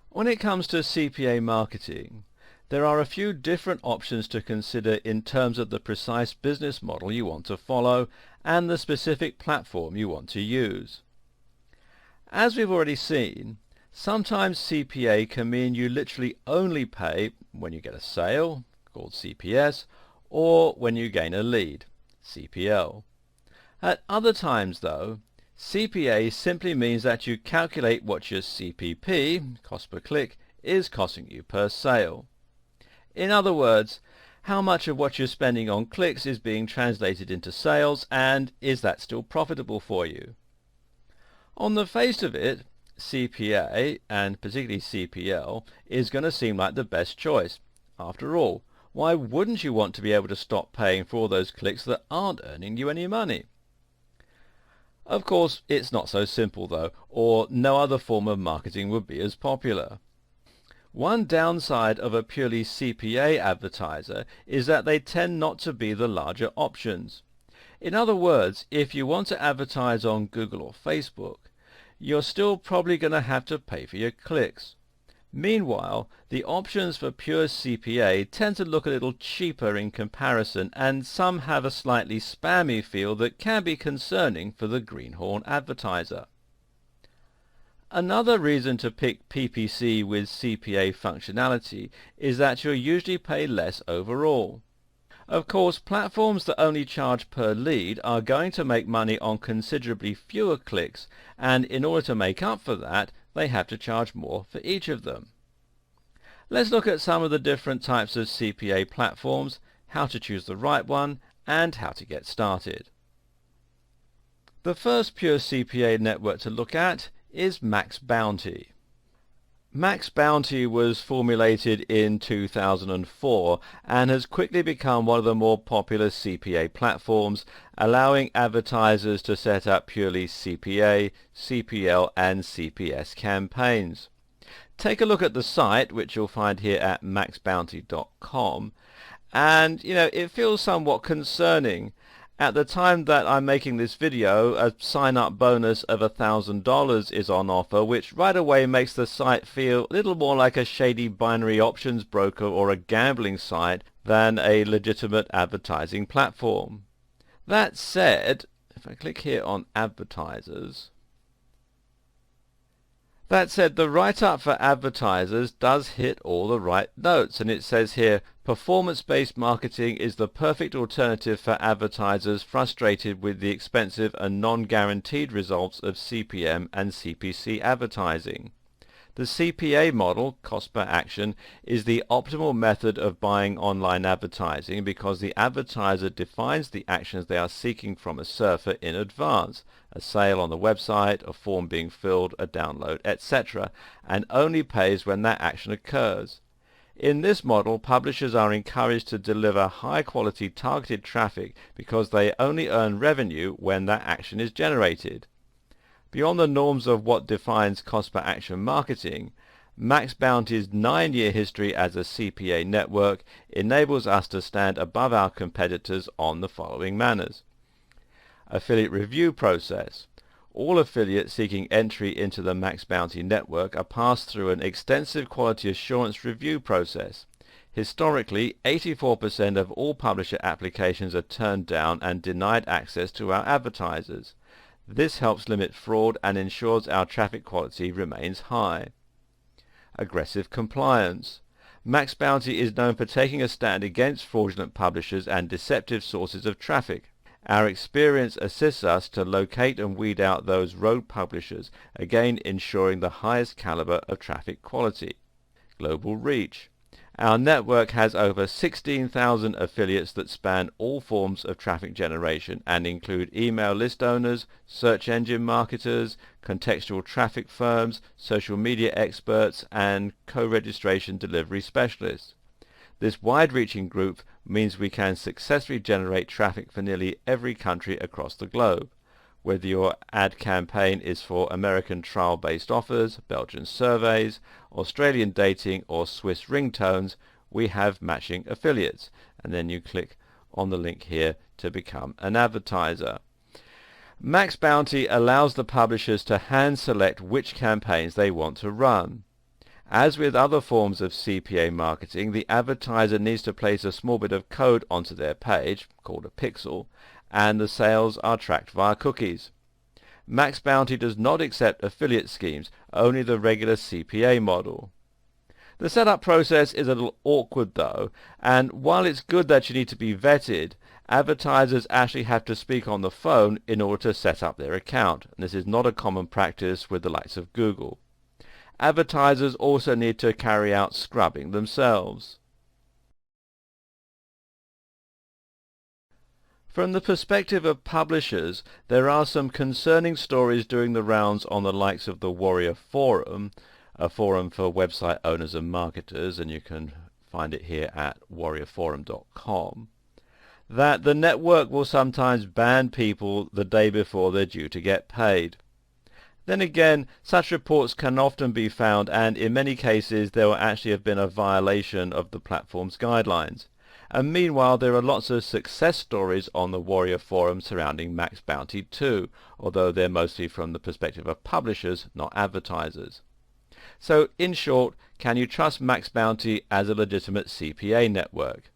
When it comes to CPA marketing, there are a few different options to consider in terms of the precise business model you want to follow and the specific platform you want to use. As we've already seen, sometimes CPA can mean you literally only pay when you get a sale, called CPS, or when you gain a lead, CPL. At other times though, CPA simply means that you calculate what your CPP, cost per click, is costing you per sale. In other words, how much of what you're spending on clicks is being translated into sales, and is that still profitable for you? On the face of it, CPA, and particularly CPL, is going to seem like the best choice. After all, why wouldn't you want to be able to stop paying for all those clicks that aren't earning you any money? Of course, it's not so simple though, or no other form of marketing would be as popular. One downside of a purely CPA advertiser is that they tend not to be the larger options. In other words, if you want to advertise on Google or Facebook, you're still probably going to have to pay for your clicks. Meanwhile, the options for pure CPA tend to look a little cheaper in comparison, and some have a slightly spammy feel that can be concerning for the greenhorn advertiser. Another reason to pick PPC with CPA functionality is that you'll usually pay less overall. Of course, platforms that only charge per lead are going to make money on considerably fewer clicks, and in order to make up for that, they have to charge more for each of them. Let's look at some of the different types of CPA platforms, how to choose the right one, and how to get started. The first pure CPA network to look at is Max Bounty. Max Bounty was formulated in 2004 and has quickly become one of the more popular CPA platforms, allowing advertisers to set up purely CPA, CPL and CPS campaigns. Take a look at the site, which you'll find here at maxbounty.com, and it feels somewhat concerning. At the time that I'm making this video, a sign-up bonus of $1,000 is on offer, which right away makes the site feel a little more like a shady binary options broker or a gambling site than a legitimate advertising platform. That said, if I click here on advertisers, the write-up for advertisers does hit all the right notes, and it says here, performance-based marketing is the perfect alternative for advertisers frustrated with the expensive and non-guaranteed results of CPM and CPC advertising. The CPA model, cost per action, is the optimal method of buying online advertising because the advertiser defines the actions they are seeking from a surfer in advance, a sale on the website, a form being filled, a download, etc., and only pays when that action occurs. In this model, publishers are encouraged to deliver high-quality targeted traffic because they only earn revenue when that action is generated. Beyond the norms of what defines cost-per-action marketing, Max Bounty's 9-year history as a CPA network enables us to stand above our competitors on the following manners. Affiliate review process. All affiliates seeking entry into the Max Bounty network are passed through an extensive quality assurance review process. Historically, 84% of all publisher applications are turned down and denied access to our advertisers. This helps limit fraud and ensures our traffic quality remains high. Aggressive compliance. Max Bounty is known for taking a stand against fraudulent publishers and deceptive sources of traffic. Our experience assists us to locate and weed out those rogue publishers, again ensuring the highest caliber of traffic quality. Global reach. Our network has over 16,000 affiliates that span all forms of traffic generation and include email list owners, search engine marketers, contextual traffic firms, social media experts, and co-registration delivery specialists. This wide-reaching group means we can successfully generate traffic for nearly every country across the globe. Whether your ad campaign is for American trial-based offers, Belgian surveys, Australian dating or Swiss ringtones, we have matching affiliates. And then you click on the link here to become an advertiser. Max Bounty allows the publishers to hand select which campaigns they want to run. As with other forms of CPA marketing, the advertiser needs to place a small bit of code onto their page, called a pixel, and the sales are tracked via cookies. Max Bounty does not accept affiliate schemes, only the regular CPA model. The setup process is a little awkward though, and while it's good that you need to be vetted, advertisers actually have to speak on the phone in order to set up their account, and this is not a common practice with the likes of Google. Advertisers also need to carry out scrubbing themselves. From the perspective of publishers, there are some concerning stories doing the rounds on the likes of the Warrior Forum, a forum for website owners and marketers, and you can find it here at warriorforum.com. that the network will sometimes ban people the day before they're due to get paid. Then again, such reports can often be found, and in many cases there will actually have been a violation of the platform's guidelines. And meanwhile, there are lots of success stories on the Warrior Forum surrounding Max Bounty too, although they're mostly from the perspective of publishers, not advertisers. So, in short, can you trust Max Bounty as a legitimate CPA network?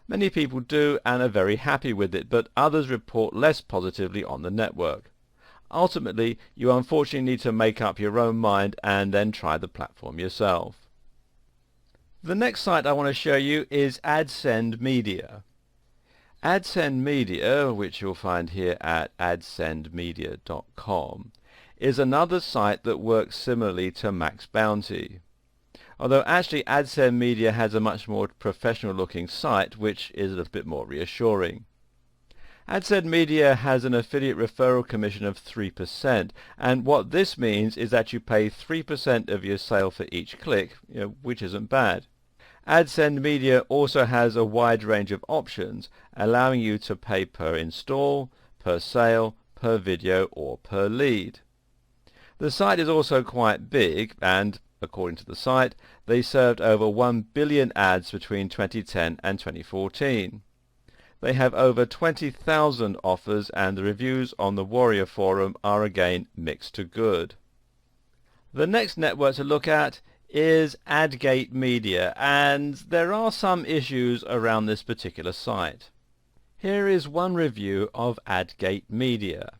Many people do and are very happy with it, but others report less positively on the network. Ultimately, you unfortunately need to make up your own mind and then try the platform yourself. The next site I want to show you is AdSend Media. AdSend Media, which you'll find here at adsendmedia.com, is another site that works similarly to Max Bounty. Although actually AdSend Media has a much more professional looking site, which is a little bit more reassuring. AdSend Media has an affiliate referral commission of 3%, and what this means is that you pay 3% of your sale for each click, which isn't bad. AdSend Media also has a wide range of options, allowing you to pay per install, per sale, per video, or per lead. The site is also quite big, and according to the site, they served over 1 billion ads between 2010 and 2014. They have over 20,000 offers, and the reviews on the Warrior Forum are again mixed to good. The next network to look at is AdGate Media, and there are some issues around this particular site. Here is one review of AdGate Media.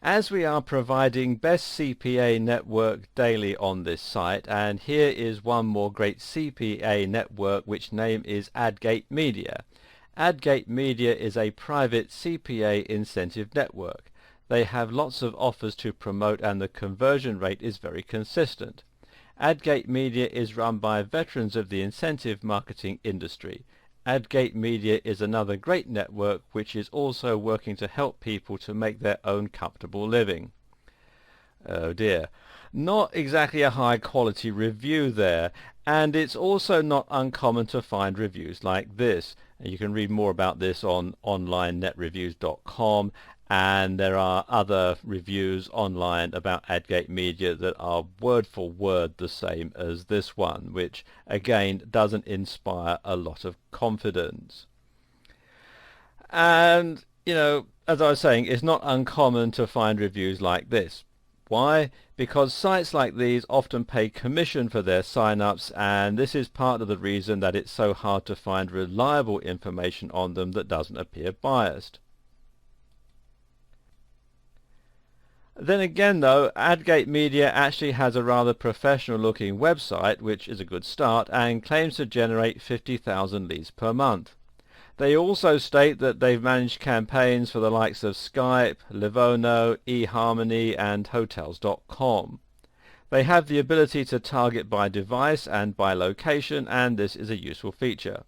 As we are providing best CPA network daily on this site, and here is one more great CPA network which name is AdGate Media. AdGate Media is a private CPA incentive network. They have lots of offers to promote and the conversion rate is very consistent. AdGate Media is run by veterans of the incentive marketing industry. AdGate Media is another great network which is also working to help people to make their own comfortable living. Oh dear. Not exactly a high quality review there, and it's also not uncommon to find reviews like this. You can read more about this on onlinenetreviews.com, and there are other reviews online about AdGate Media that are word for word the same as this one, which again doesn't inspire a lot of confidence. And, as I was saying, it's not uncommon to find reviews like this. Why? Because sites like these often pay commission for their sign-ups, and this is part of the reason that it's so hard to find reliable information on them that doesn't appear biased. Then again though, AdGate Media actually has a rather professional looking website, which is a good start, and claims to generate 50,000 leads per month. They also state that they've managed campaigns for the likes of Skype, Livono, eHarmony and Hotels.com. They have the ability to target by device and by location, and this is a useful feature.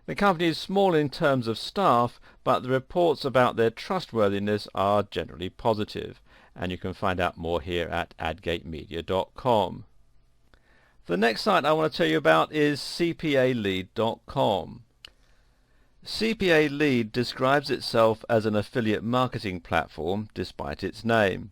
The company is small in terms of staff, but the reports about their trustworthiness are generally positive, and you can find out more here at adgatemedia.com. The next site I want to tell you about is cpalead.com. CPA Lead describes itself as an affiliate marketing platform despite its name.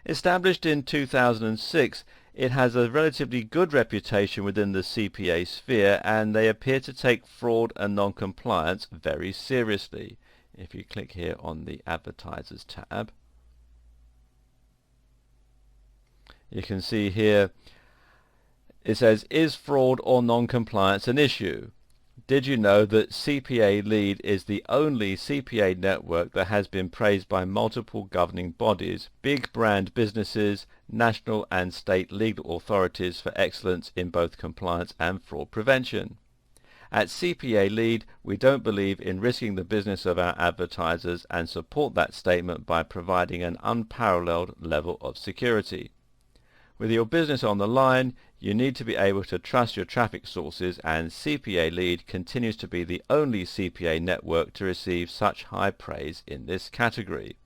Established in 2006, it has a relatively good reputation within the CPA sphere, and they appear to take fraud and non-compliance very seriously. If you click here on the Advertisers tab, you can see here it says, is fraud or non-compliance an issue? Did you know that CPA Lead is the only CPA network that has been praised by multiple governing bodies, big brand businesses, national and state legal authorities for excellence in both compliance and fraud prevention? At CPA Lead, we don't believe in risking the business of our advertisers and support that statement by providing an unparalleled level of security. With your business on the line, you need to be able to trust your traffic sources, and CPA Lead continues to be the only CPA network to receive such high praise in this category.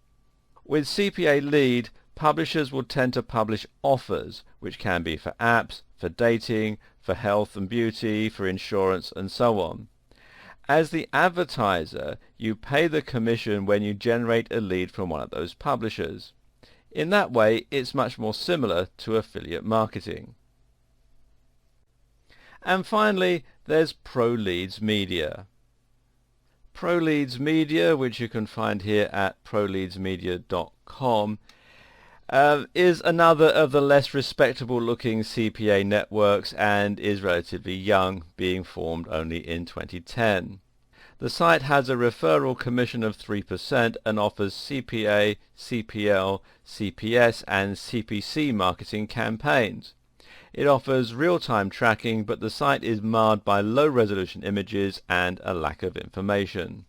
With CPA Lead, publishers will tend to publish offers, which can be for apps, for dating, for health and beauty, for insurance, and so on. As the advertiser, you pay the commission when you generate a lead from one of those publishers. In that way, it's much more similar to affiliate marketing. And finally, there's ProLeads Media. ProLeads Media, which you can find here at proleadsmedia.com, is another of the less respectable looking CPA networks and is relatively young, being formed only in 2010. The site has a referral commission of 3% and offers CPA, CPL, CPS and CPC marketing campaigns. It offers real-time tracking, but the site is marred by low-resolution images and a lack of information.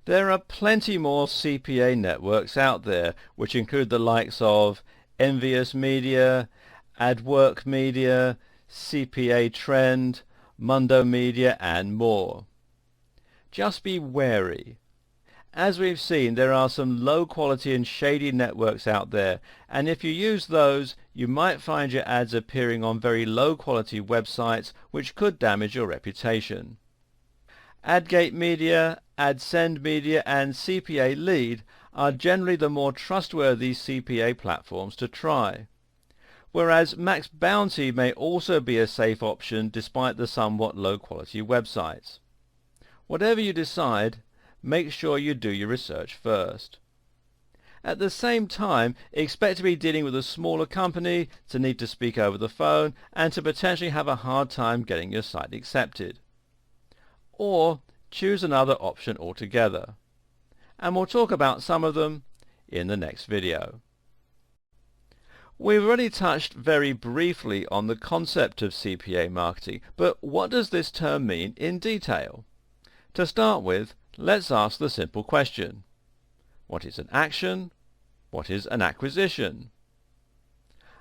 There are plenty more CPA networks out there, which include the likes of Envious Media, AdWork Media, CPA Trend, Mundo Media, and more. Just be wary. As we've seen, there are some low-quality and shady networks out there, and if you use those, you might find your ads appearing on very low-quality websites, which could damage your reputation. AdGate Media, AdSend Media, and CPA Lead are generally the more trustworthy CPA platforms to try, whereas Max Bounty may also be a safe option despite the somewhat low-quality websites. Whatever you decide, make sure you do your research first. At the same time, expect to be dealing with a smaller company, to need to speak over the phone, and to potentially have a hard time getting your site accepted. Or choose another option altogether. And we'll talk about some of them in the next video. We've already touched very briefly on the concept of CPA marketing, but what does this term mean in detail? To start with, let's ask the simple question. What is an action? What is an acquisition?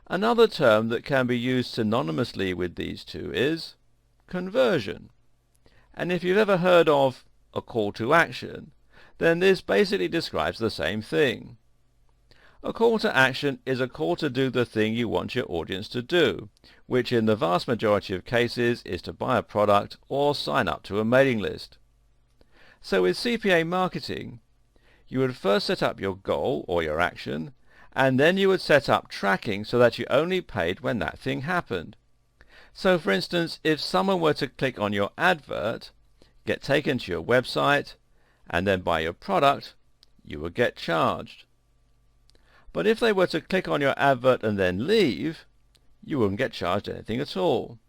Another term that can be used synonymously with these two is conversion. And if you've ever heard of a call to action, then this basically describes the same thing. A call to action is a call to do the thing you want your audience to do, which in the vast majority of cases is to buy a product or sign up to a mailing list. So with CPA marketing, you would first set up your goal or your action, and then you would set up tracking so that you only paid when that thing happened. So for instance, if someone were to click on your advert, get taken to your website, and then buy your product, you would get charged. But if they were to click on your advert and then leave, you wouldn't get charged anything at all.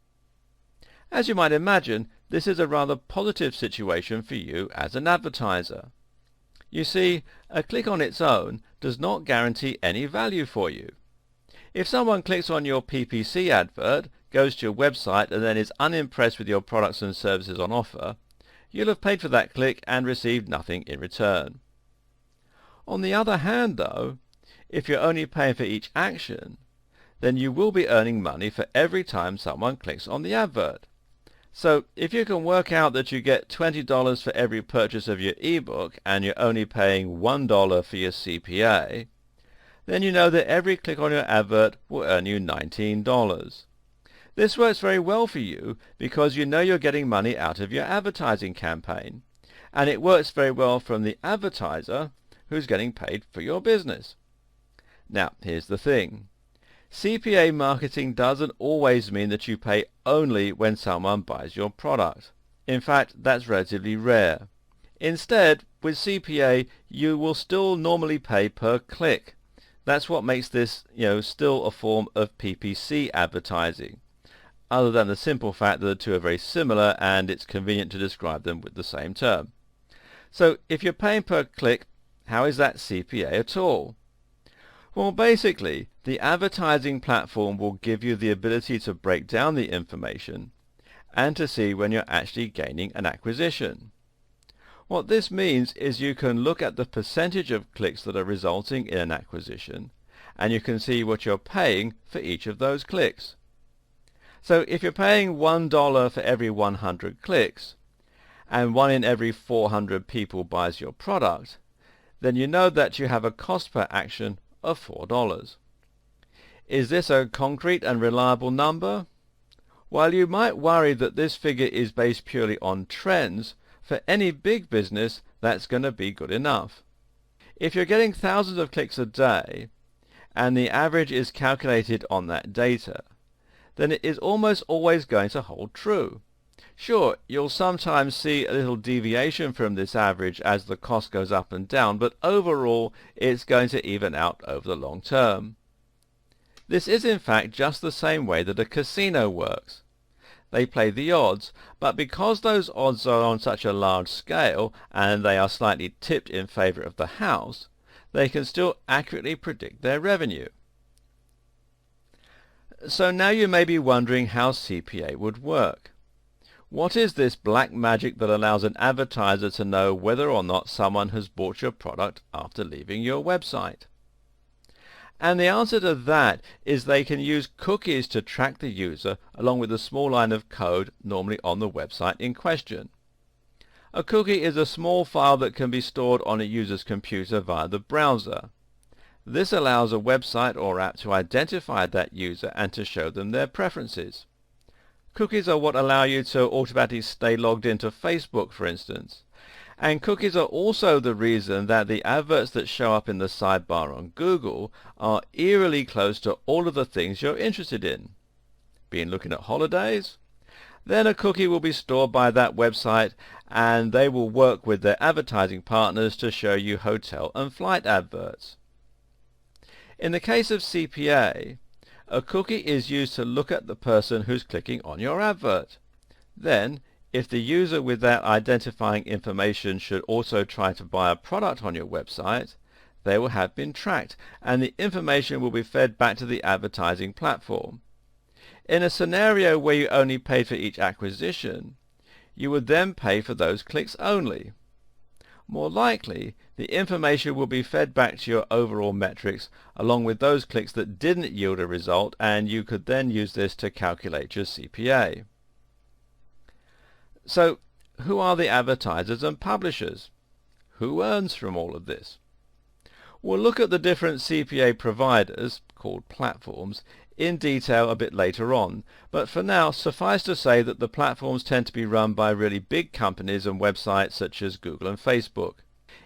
As you might imagine, this is a rather positive situation for you as an advertiser. You see, a click on its own does not guarantee any value for you. If someone clicks on your PPC advert, goes to your website and then is unimpressed with your products and services on offer, you'll have paid for that click and received nothing in return. On the other hand though, if you're only paying for each action, then you will be earning money for every time someone clicks on the advert. So if you can work out that you get $20 for every purchase of your ebook and you're only paying $1 for your CPA, then you know that every click on your advert will earn you $19. This works very well for you because you know you're getting money out of your advertising campaign, and it works very well from the advertiser who's getting paid for your business. Now, here's the thing. CPA marketing doesn't always mean that you pay only when someone buys your product. In fact, that's relatively rare. Instead, with CPA, you will still normally pay per click. That's what makes this, still a form of PPC advertising, other than the simple fact that the two are very similar and it's convenient to describe them with the same term. So if you're paying per click, how is that CPA at all? Well, basically, the advertising platform will give you the ability to break down the information and to see when you're actually gaining an acquisition. What this means is you can look at the percentage of clicks that are resulting in an acquisition, and you can see what you're paying for each of those clicks. So if you're paying $1 for every 100 clicks, and 1 in every 400 people buys your product, then you know that you have a cost per action of $4. Is this a concrete and reliable number? While you might worry that this figure is based purely on trends, for any big business that's going to be good enough. If you're getting thousands of clicks a day, and the average is calculated on that data, then it is almost always going to hold true. Sure, you'll sometimes see a little deviation from this average as the cost goes up and down, but overall it's going to even out over the long term. This is in fact just the same way that a casino works. They play the odds, but because those odds are on such a large scale and they are slightly tipped in favor of the house, they can still accurately predict their revenue. So now you may be wondering how CPA would work. What is this black magic that allows an advertiser to know whether or not someone has bought your product after leaving your website? And the answer to that is they can use cookies to track the user along with a small line of code normally on the website in question. A cookie is a small file that can be stored on a user's computer via the browser. This allows a website or app to identify that user and to show them their preferences. Cookies are what allow you to automatically stay logged into Facebook, for instance. And cookies are also the reason that the adverts that show up in the sidebar on Google are eerily close to all of the things you're interested in. Been looking at holidays? Then a cookie will be stored by that website and they will work with their advertising partners to show you hotel and flight adverts. In the case of CPA, a cookie is used to look at the person who's clicking on your advert. Then, if the user with that identifying information should also try to buy a product on your website, they will have been tracked and the information will be fed back to the advertising platform. In a scenario where you only paid for each acquisition, you would then pay for those clicks only. More likely, the information will be fed back to your overall metrics along with those clicks that didn't yield a result, and you could then use this to calculate your CPA. So, who are the advertisers and publishers? Who earns from all of this? We'll look at the different CPA providers, called platforms, in detail a bit later on, but for now suffice to say that the platforms tend to be run by really big companies and websites such as Google and Facebook.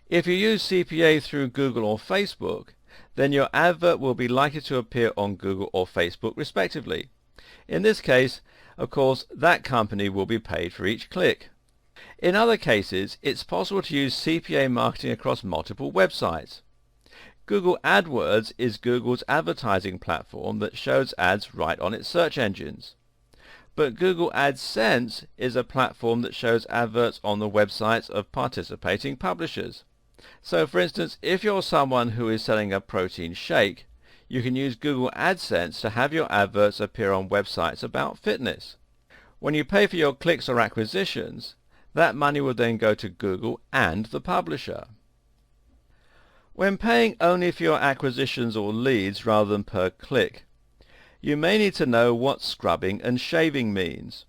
If you use CPA through Google or Facebook, then your advert will be likely to appear on Google or Facebook respectively. In this case, of course, that company will be paid for each click. In other cases, it's possible to use CPA marketing across multiple websites. Google AdWords is Google's advertising platform that shows ads right on its search engines. But Google AdSense is a platform that shows adverts on the websites of participating publishers. So for instance, if you're someone who is selling a protein shake, you can use Google AdSense to have your adverts appear on websites about fitness. When you pay for your clicks or acquisitions, that money will then go to Google and the publisher. When paying only for your acquisitions or leads rather than per click, you may need to know what scrubbing and shaving means.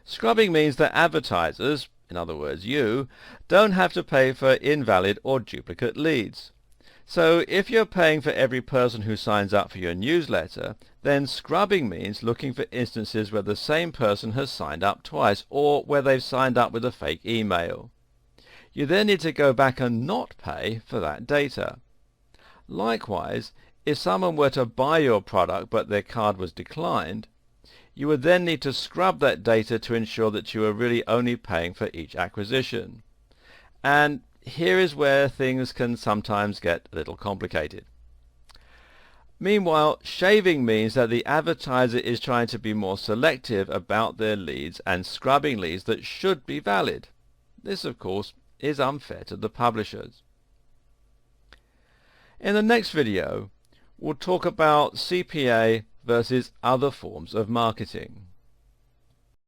Scrubbing means that advertisers, in other words you, don't have to pay for invalid or duplicate leads. So if you're paying for every person who signs up for your newsletter, then scrubbing means looking for instances where the same person has signed up twice or where they've signed up with a fake email. You then need to go back and not pay for that data. Likewise, if someone were to buy your product but their card was declined, you would then need to scrub that data to ensure that you are really only paying for each acquisition. And here is where things can sometimes get a little complicated. Meanwhile, shaving means that the advertiser is trying to be more selective about their leads and scrubbing leads that should be valid. This, of course, is unfair to the publishers. In the next video, we'll talk about CPA versus other forms of marketing.